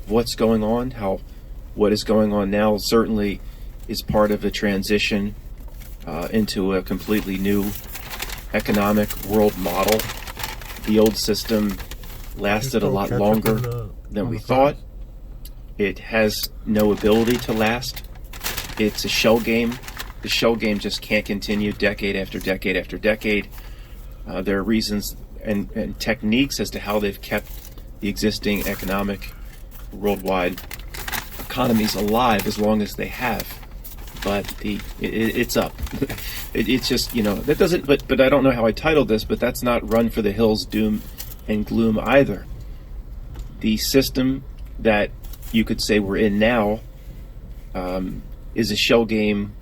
what's going on, how what is going on now certainly is part of a transition into a completely new economic world model. The old system lasted a lot longer than we thought. It has no ability to last. It's a shell game. The shell game just can't continue decade after decade after decade. There are reasons and techniques as to how they've kept the existing economic worldwide economies alive as long as they have. But it's up. It's just, that doesn't, but I don't know how I titled this, but that's not run for the hills, doom and gloom either. The system that you could say we're in now is a shell game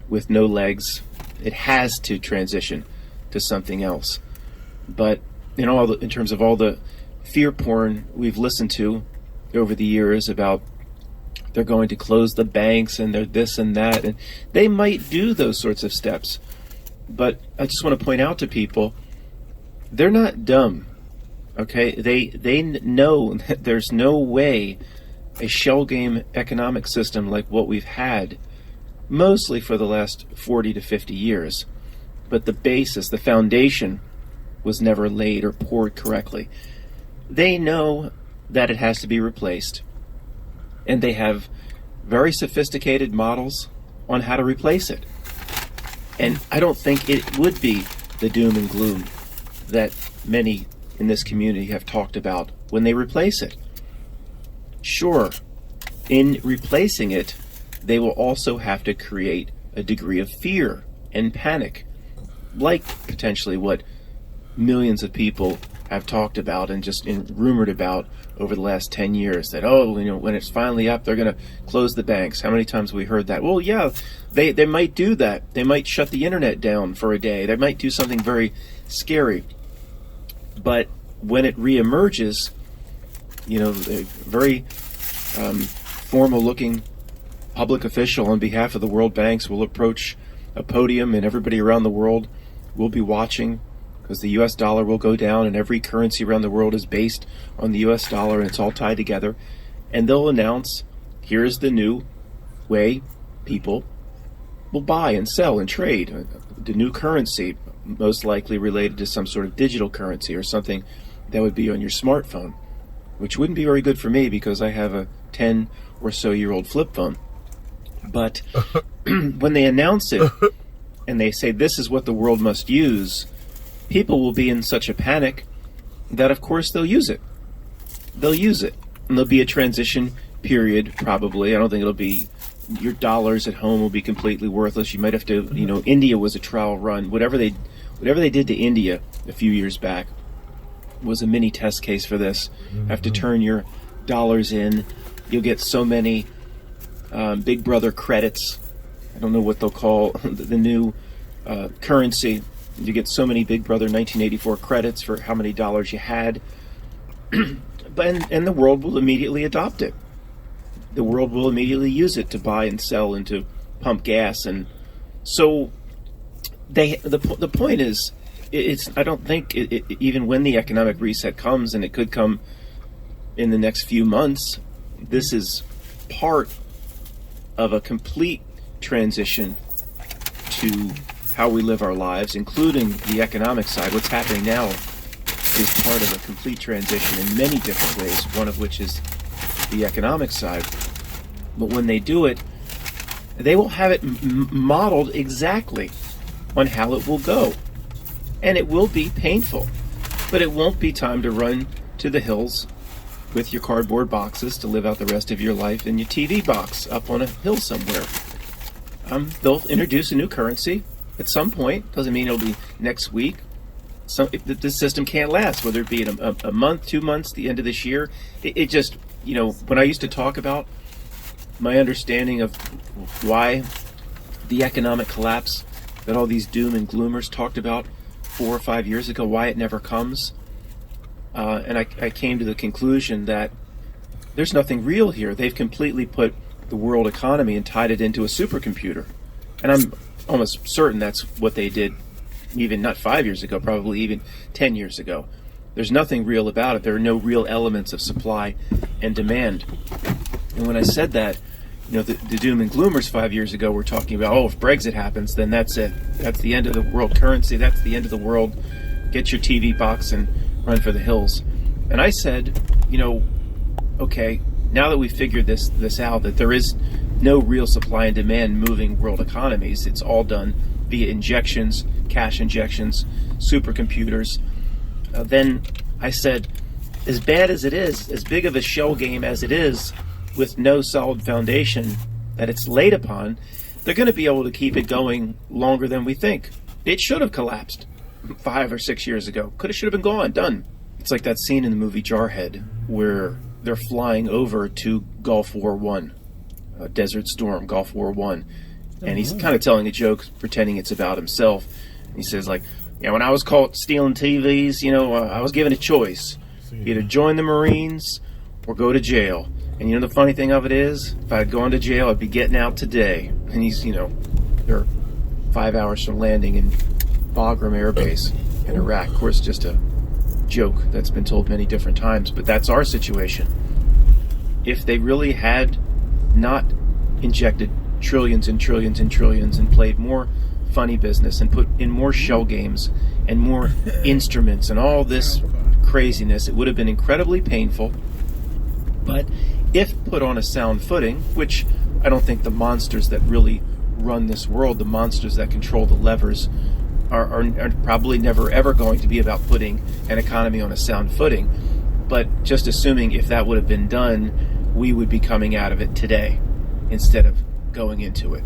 with no legs. It has to transition to something else. But in terms of all the fear porn we've listened to over the years about they're going to close the banks and they're this and that, and they might do those sorts of steps. But I just want to point out to people, they're not dumb. Okay, they know that there's no way a shell game economic system like what we've had mostly for the last 40 to 50 years, but the basis, the foundation was never laid or poured correctly. They know that it has to be replaced, and they have very sophisticated models on how to replace it. And I don't think it would be the doom and gloom that many in this community have talked about when they replace it. Sure, in replacing it, they will also have to create a degree of fear and panic, like potentially what millions of people have talked about and just rumored about over the last 10 years, that, when it's finally up, they're going to close the banks. How many times have we heard that? Well, yeah, they might do that. They might shut the internet down for a day. They might do something very scary. But when it reemerges, a very formal-looking public official on behalf of the world banks will approach a podium, and everybody around the world will be watching, because the U.S. dollar will go down, and every currency around the world is based on the U.S. dollar, and it's all tied together. And they'll announce, here's the new way people will buy and sell and trade. The new currency, most likely related to some sort of digital currency or something that would be on your smartphone, which wouldn't be very good for me because I have a 10 or so year old flip phone. But when they announce it and they say this is what the world must use, people will be in such a panic that of course they'll use it. They'll use it. And there'll be a transition period probably. I don't think it'll be, your dollars at home will be completely worthless. You might have to, India was a trial run. Whatever they did to India a few years back was a mini test case for this. Have to turn your dollars in. You'll get so many Big Brother credits. I don't know what they'll call the new currency. You get so many Big Brother 1984 credits for how many dollars you had. And the world will immediately adopt it. The world will immediately use it to buy and sell and to pump gas. And so the point is, I don't think even when the economic reset comes, and it could come in the next few months, this is part of a complete transition to how we live our lives, including the economic side. What's happening now is part of a complete transition in many different ways, one of which is the economic side. But when they do it, they will have it modeled exactly on how it will go. And it will be painful, but it won't be time to run to the hills with your cardboard boxes to live out the rest of your life in your TV box up on a hill somewhere. They'll introduce a new currency at some point. Doesn't mean it'll be next week. This system can't last, whether it be in a month, 2 months, the end of this year. It just, when I used to talk about my understanding of why the economic collapse that all these doom and gloomers talked about 4 or 5 years ago, why it never comes, and I came to the conclusion that there's nothing real here. They've completely put the world economy and tied it into a supercomputer. And I'm almost certain that's what they did, even not 5 years ago, probably even 10 years ago. There's nothing real about it. There are no real elements of supply and demand. And when I said that, the doom and gloomers 5 years ago were talking about, if Brexit happens, then that's it. That's the end of the world currency. That's the end of the world. Get your TV box and run for the hills. And I said, okay, now that we've figured this out, that there is no real supply and demand moving world economies, it's all done via injections, cash injections, supercomputers. Then I said, as bad as it is, as big of a shell game as it is, with no solid foundation that it's laid upon, they're going to be able to keep it going longer than we think. It should have collapsed 5 or 6 years ago. Should have been gone, done. It's like that scene in the movie Jarhead where they're flying over to Gulf War One, Desert Storm, Gulf War One, and he's kind of telling a joke, pretending it's about himself. He says, when I was caught stealing TVs, I was given a choice: either join the Marines or go to jail. And the funny thing of it is, if I had gone to jail, I'd be getting out today. And he's, they're 5 hours from landing in Bagram Air Base in Iraq. Of course, just a joke that's been told many different times, but that's our situation. If they really had not injected trillions and trillions and trillions and played more funny business and put in more shell games and more instruments and all this craziness, it would have been incredibly painful. But if put on a sound footing, which I don't think the monsters that really run this world, the monsters that control the levers, are probably never ever going to be about putting an economy on a sound footing. But just assuming if that would have been done, we would be coming out of it today instead of going into it.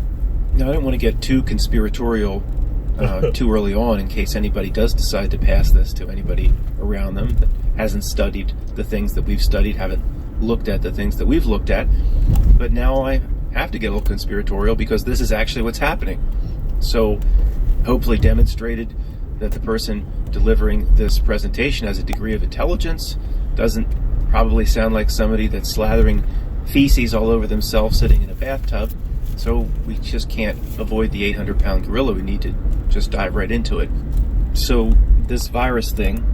Now, I don't want to get too conspiratorial too early on, in case anybody does decide to pass this to anybody around them that hasn't studied the things that we've studied, haven't looked at the things that we've looked at. But now I have to get a little conspiratorial because this is actually what's happening. So hopefully demonstrated that the person delivering this presentation has a degree of intelligence, doesn't probably sound like somebody that's slathering feces all over themselves sitting in a bathtub. So we just can't avoid the 800-pound gorilla. We need to just dive right into it. So this virus thing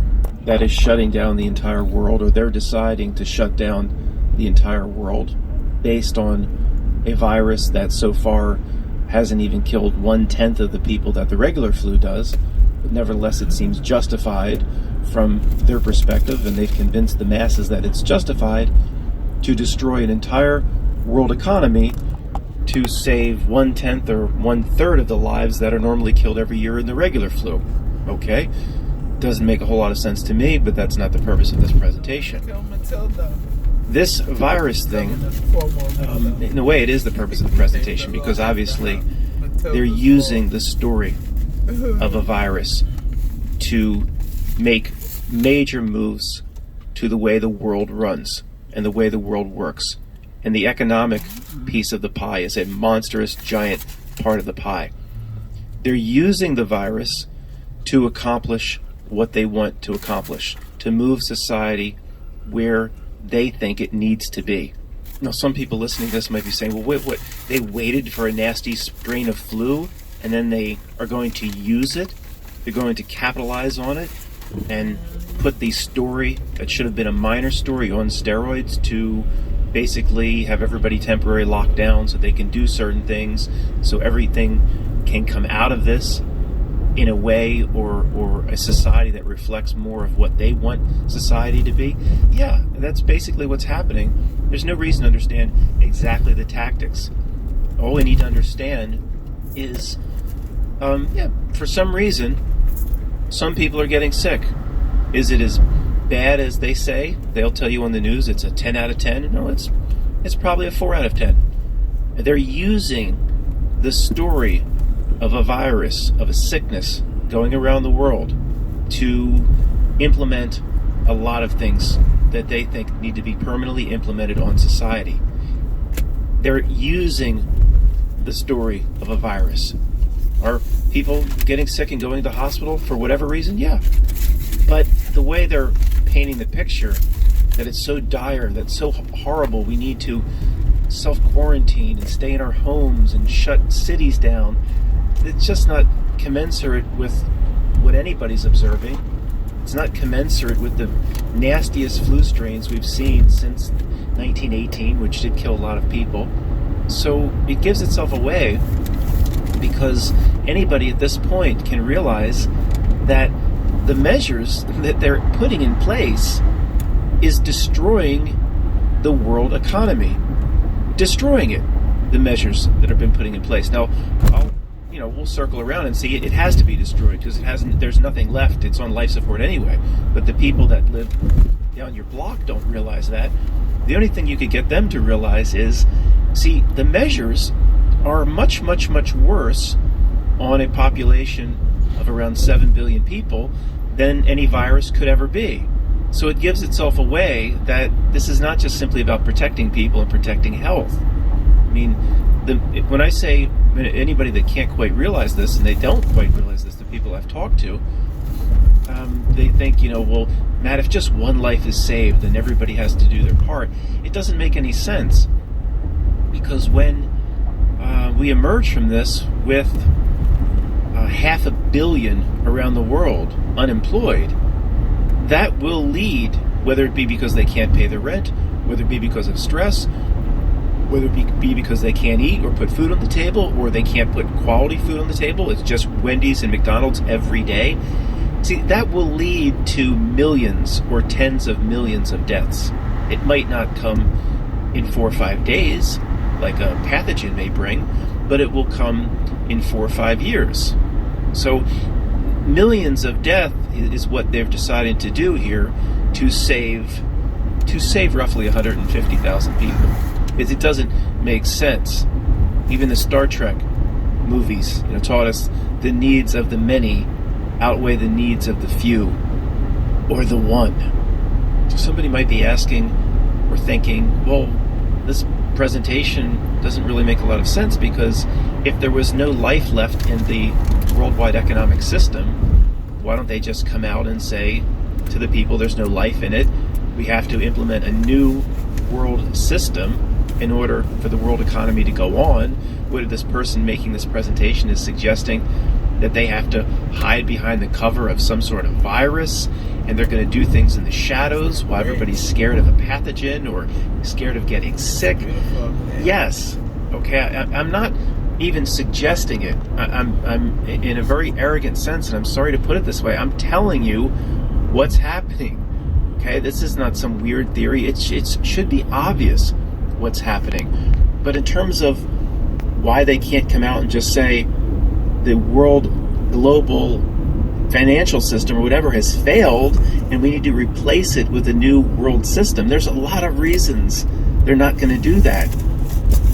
that is shutting down the entire world, or they're deciding to shut down the entire world based on a virus that so far hasn't even killed 1/10 of the people that the regular flu does, but nevertheless it seems justified from their perspective, and they've convinced the masses that it's justified to destroy an entire world economy to save 1/10 or 1/3 of the lives that are normally killed every year in the regular flu. Okay, doesn't make a whole lot of sense to me, but that's not the purpose of this presentation. This virus thing, in a way it is the purpose of the presentation, because obviously they're using the story of a virus to make major moves to the way the world runs and the way the world works. And the economic piece of the pie is a monstrous, giant part of the pie. They're using the virus to accomplish what they want to accomplish, to move society where they think it needs to be. Now, some people listening to this might be saying, well, what? They waited for a nasty strain of flu, and then they are going to use it? They're going to capitalize on it and put the story that should have been a minor story on steroids to basically have everybody temporarily locked down so they can do certain things, so everything can come out of this in a way or a society that reflects more of what they want society to be. Yeah, that's basically what's happening. There's no reason to understand exactly the tactics. All we need to understand is, for some reason, some people are getting sick. Is it as bad as they say? They'll tell you on the news it's a 10 out of 10. No, it's probably a 4 out of 10. They're using the story of a virus, of a sickness going around the world to implement a lot of things that they think need to be permanently implemented on society. They're using the story of a virus. Are people getting sick and going to the hospital for whatever reason? Yeah. But the way they're painting the picture, that it's so dire, that's so horrible, we need to self-quarantine and stay in our homes and shut cities down, it's just not commensurate with what anybody's observing. It's not commensurate with the nastiest flu strains we've seen since 1918, which did kill a lot of people. So it gives itself away because anybody at this point can realize that the measures that they're putting in place is destroying the world economy. Destroying it, the measures that have been putting in place. Now, we'll circle around and see it has to be destroyed because there's nothing left. It's on life support anyway. But the people that live down your block don't realize that. The only thing you could get them to realize is, see, the measures are much, much, much worse on a population of around 7 billion people than any virus could ever be. So it gives itself away that this is not just simply about protecting people and protecting health. I mean, when I say anybody that can't quite realize this, and they don't quite realize this, the people I've talked to, they think, well, Matt, if just one life is saved, then everybody has to do their part. It doesn't make any sense, because when we emerge from this with 500 million around the world unemployed, that will lead, whether it be because they can't pay their rent, whether it be because of stress, whether it be because they can't eat or put food on the table, or they can't put quality food on the table, it's just Wendy's and McDonald's every day. See, that will lead to millions or tens of millions of deaths. It might not come in 4 or 5 days, like a pathogen may bring, but it will come in 4 or 5 years. So millions of death is what they've decided to do here to save roughly 150,000 people. It doesn't make sense. Even the Star Trek movies, taught us the needs of the many outweigh the needs of the few, or the one. So somebody might be asking or thinking, well, this presentation doesn't really make a lot of sense, because if there was no life left in the worldwide economic system, why don't they just come out and say to the people there's no life in it, we have to implement a new world system in order for the world economy to go on? What if this person making this presentation is suggesting that they have to hide behind the cover of some sort of virus, and they're going to do things in the shadows while everybody's scared of a pathogen or scared of getting sick? Yes. Okay, I'm not even suggesting it. I'm in a very arrogant sense, and I'm sorry to put it this way, I'm telling you what's happening. Okay, this is not some weird theory. It should be obvious what's happening. But in terms of why they can't come out and just say the world global financial system or whatever has failed and we need to replace it with a new world system, there's a lot of reasons they're not going to do that.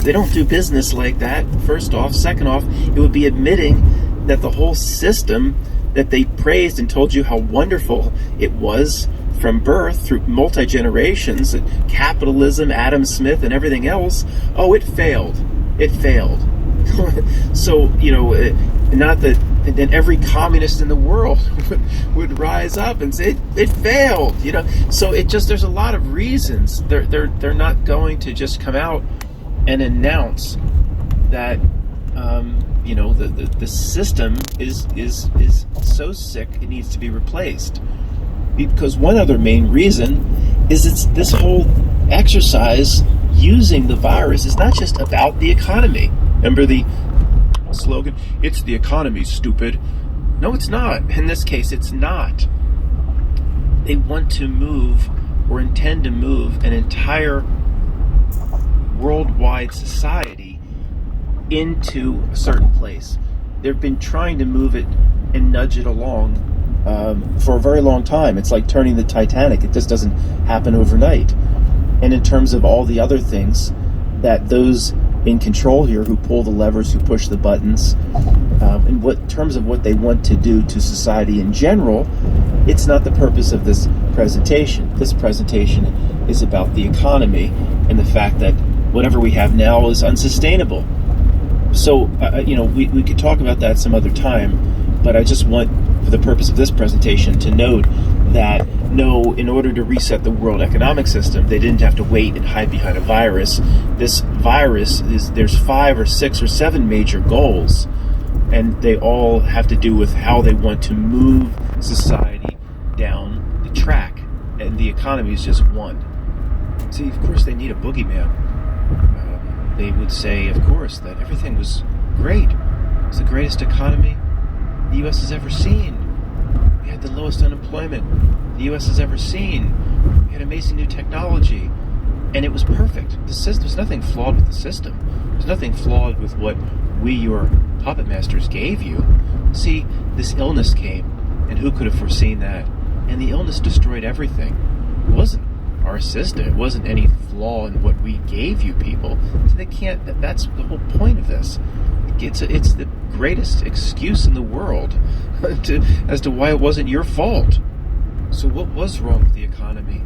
They don't do business like that, first off. Second off, it would be admitting that the whole system that they praised and told you how wonderful it was from birth through multi-generations, capitalism, Adam Smith, and everything else, it failed. It failed. So, not that then every communist in the world would rise up and say it failed. So there's a lot of reasons. They're not going to just come out and announce that the system is so sick it needs to be replaced. Because one other main reason is it's this whole exercise using the virus is not just about the economy. Remember the slogan, it's the economy, stupid. No, it's not. In this case, it's not. They want to move or intend to move an entire worldwide society into a certain place. They've been trying to move it and nudge it along for a very long time. It's like turning the Titanic. It just doesn't happen overnight. And in terms of all the other things that those in control here, who pull the levers, who push the buttons, in terms of what they want to do to society in general, it's not the purpose of this presentation. This presentation is about the economy and the fact that whatever we have now is unsustainable. So, we could talk about that some other time, but I just want, for the purpose of this presentation, to note that no, in order to reset the world economic system, they didn't have to wait and hide behind a virus. This virus there's 5 or 6 or 7 major goals, and they all have to do with how they want to move society down the track, and the economy is just one. See, of course, they need a boogeyman. They would say, of course, that everything was great. It was the greatest economy the U.S. has ever seen. We had the lowest unemployment the U.S. has ever seen. We had amazing new technology. And it was perfect. There's nothing flawed with the system. There's nothing flawed with what we, your puppet masters, gave you. See, this illness came, and who could have foreseen that? And the illness destroyed everything. It wasn't our system. It wasn't any flaw in what we gave you people. So they can't. That's the whole point of this. It's the greatest excuse in the world as to why it wasn't your fault. So what was wrong with the economy,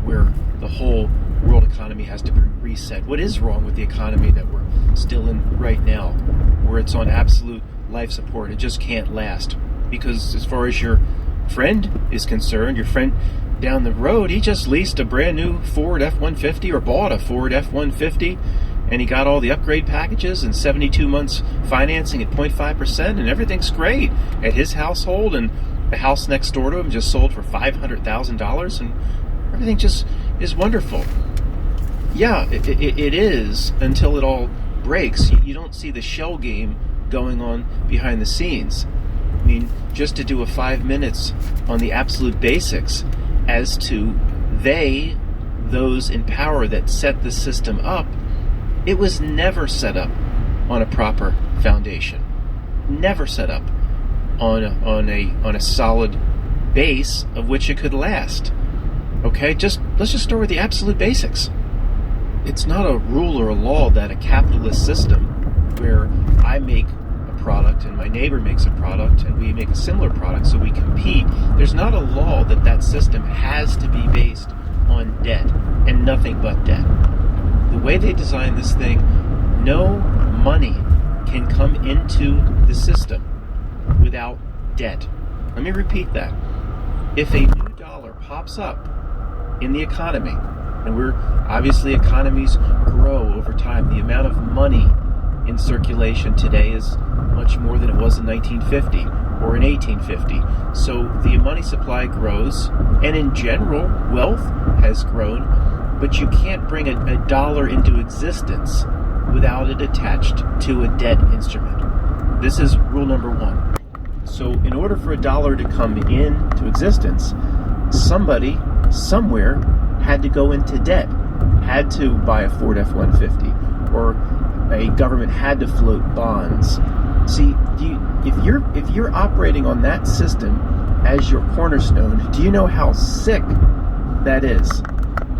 where the whole world economy has to be reset? What is wrong with the economy that we're still in right now, where it's on absolute life support? It just can't last. Because as far as your friend is concerned, your friend down the road, he just leased a brand new Ford F-150 or bought a Ford F-150, and he got all the upgrade packages and 72 months financing at 0.5%, and everything's great at his household, and the house next door to him just sold for $500,000, and everything just is wonderful. Yeah, it is, until it all breaks. You don't see the shell game going on behind the scenes. I mean, just to do a 5 minutes on the absolute basics as to those in power that set the system up, it was never set up on a proper foundation. Never set up on a solid base of which it could last. Okay, let's just start with the absolute basics. It's not a rule or a law that a capitalist system where I make a product and my neighbor makes a product and we make a similar product so we compete. There's not a law that system has to be based on debt and nothing but debt. The way they design this thing, no money can come into the system without debt. Let me repeat that. If a new dollar pops up in the economy, and obviously economies grow over time. The amount of money in circulation today is much more than it was in 1950 or in 1850. So the money supply grows, and in general, wealth has grown, but you can't bring a dollar into existence without it attached to a debt instrument. This is rule number one. So in order for a dollar to come into existence, somebody, somewhere, had to go into debt, had to buy a Ford F-150, or a government had to float bonds. See, if you're operating on that system as your cornerstone, do you know how sick that is?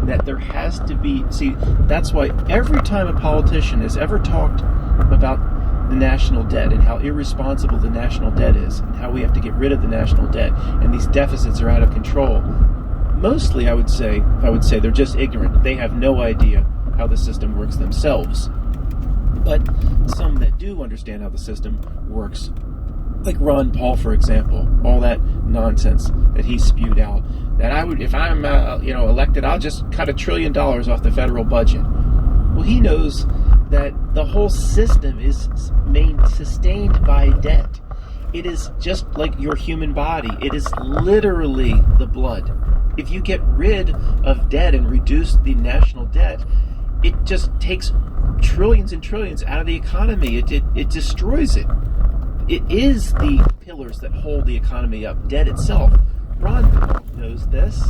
That there has to be, see, that's why every time a politician has ever talked about the national debt and how irresponsible the national debt is and how we have to get rid of the national debt and these deficits are out of control, mostly I would say they're just ignorant. They have no idea how the system works themselves. But some that do understand how the system works, like Ron Paul, for example, all that nonsense that he spewed out, that I would, if I'm elected, I'll just cut $1 trillion off the federal budget. Well, he knows that the whole system is sustained by debt. It is just like your human body. It is literally the blood. If you get rid of debt and reduce the national debt, it just takes trillions and trillions out of the economy. It destroys it. It is the pillars that hold the economy up, debt itself. Ron Paul knows this.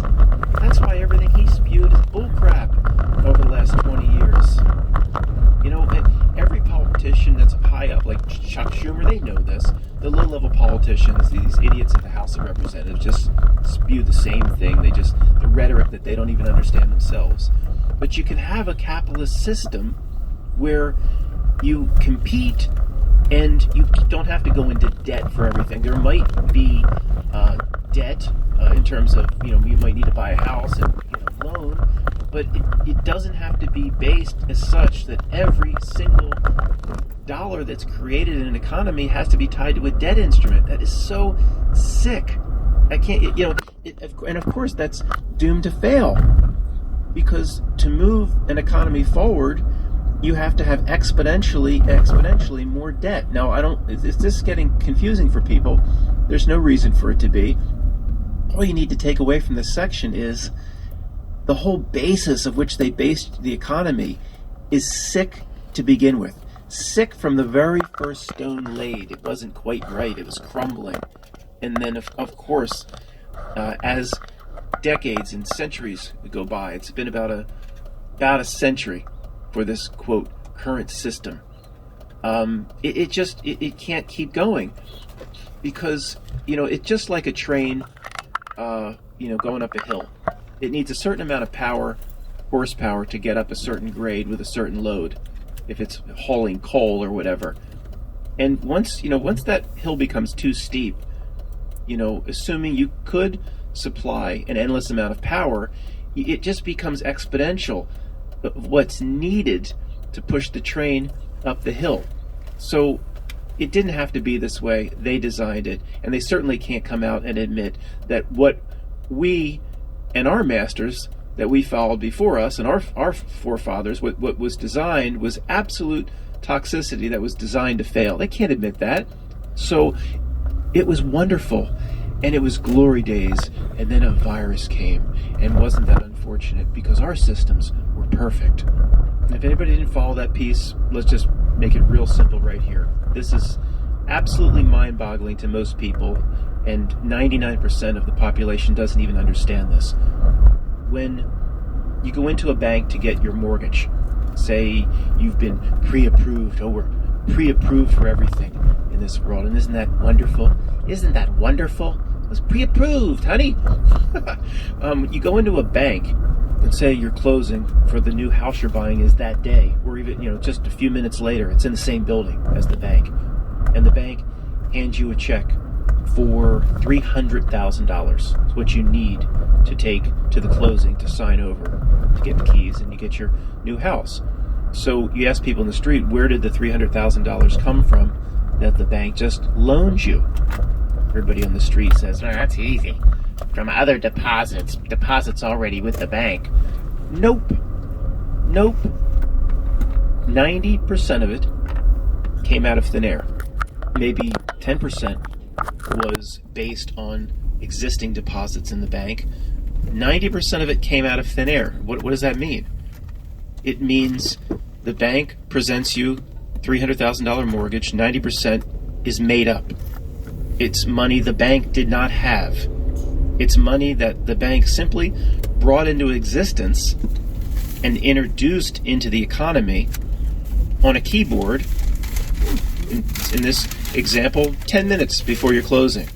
That's why everything he spewed is bullcrap over the last 20 years. You know, every politician that's high up, like Chuck Schumer, they know this. The low-level politicians, these idiots in the House of Representatives, just spew the same thing. The rhetoric that they don't even understand themselves. But you can have a capitalist system where you compete and you don't have to go into debt for everything. There might be debt in terms of, you might need to buy a house and get a loan, but it doesn't have to be based as such that every single dollar that's created in an economy has to be tied to a debt instrument. That is so sick. I can't, and of course that's doomed to fail, because to move an economy forward, you have to have exponentially more debt. Now, is this getting confusing for people? There's no reason for it to be. all you need to take away from this section is the whole basis of which they based the economy is sick to begin with. Sick from the very first stone laid. It wasn't quite right. It was crumbling. And then, of course, as decades and centuries go by, it's been about a century for this, quote, current system. It can't keep going because, it's just like a train, going up a hill. It needs a certain amount of horsepower to get up a certain grade with a certain load, if it's hauling coal or whatever. And once that hill becomes too steep, assuming you could supply an endless amount of power, it just becomes exponential of what's needed to push the train up the hill. So it didn't have to be this way. They designed it, and they certainly can't come out and admit that what we and our masters that we followed before us and our forefathers, what was designed was absolute toxicity that was designed to fail. They can't admit that. So it was wonderful, and it was glory days, and then a virus came, and wasn't that unfortunate because our systems were perfect. And if anybody didn't follow that piece, let's just make it real simple right here. This is absolutely mind-boggling to most people, and 99% of the population doesn't even understand this. When you go into a bank to get your mortgage, say you've been pre-approved. Oh, we're pre-approved for everything in this world, and isn't that wonderful? Isn't that wonderful? It was pre-approved, honey. You go into a bank and say your closing for the new house you're buying is that day, or even just a few minutes later. It's in the same building as the bank, and the bank hands you a check for $300,000. It's what you need to take to the closing to sign over, to get the keys, and you get your new house. So you ask people in the street, where did the $300,000 come from that the bank just loaned you? Everybody on the street says, oh, that's easy. From other deposits already with the bank. Nope. 90% of it came out of thin air. Maybe 10% was based on existing deposits in the bank. 90% of it came out of thin air. What does that mean? It means the bank presents you $300,000 mortgage. 90% is made up. It's money the bank did not have. It's money that the bank simply brought into existence and introduced into the economy on a keyboard, in this example, 10 minutes before your closing.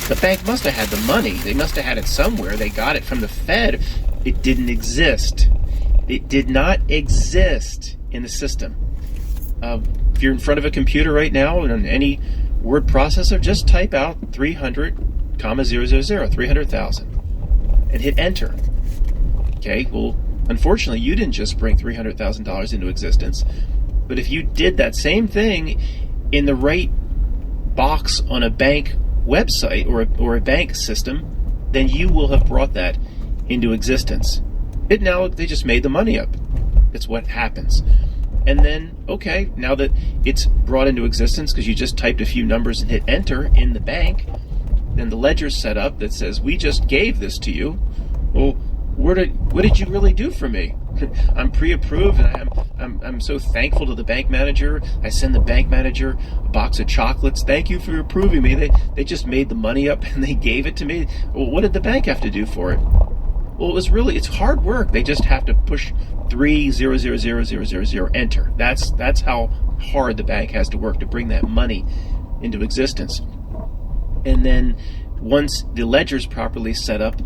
The bank must have had the money. They must have had it somewhere. They got it from the Fed. It didn't exist. It did not exist in the system. If you're in front of a computer right now and on any word processor, just type out 300,000 and hit enter. Okay, well, unfortunately, you didn't just bring $300,000 into existence, but if you did that same thing in the right box on a bank website or a bank system, then you will have brought that into existence. They just made the money up. It's what happens. And then, okay, now that it's brought into existence because you just typed a few numbers and hit enter in the bank, then the ledger's set up that says, we just gave this to you. Well, what did you really do for me? I'm pre-approved, and I'm so thankful to the bank manager. I send the bank manager a box of chocolates. Thank you for approving me. They just made the money up and they gave it to me. Well, what did the bank have to do for it? Well, it's hard work. They just have to push 3000000 enter. That's how hard the bank has to work to bring that money into existence. And then once the ledger's properly set up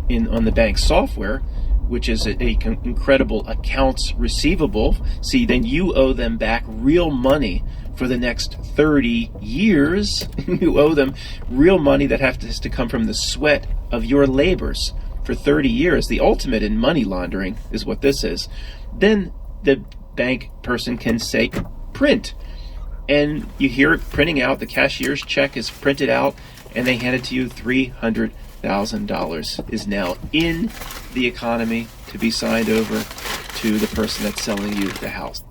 on the bank software, which is a incredible accounts receivable, see, then you owe them back real money for the next 30 years. You owe them real money that has to come from the sweat of your labors for 30 years. The ultimate in money laundering is what this is. Then the bank person can say, print. And you hear it printing out. The cashier's check is printed out, and they hand it to you. $300,000 is now in the economy to be signed over to the person that's selling you the house.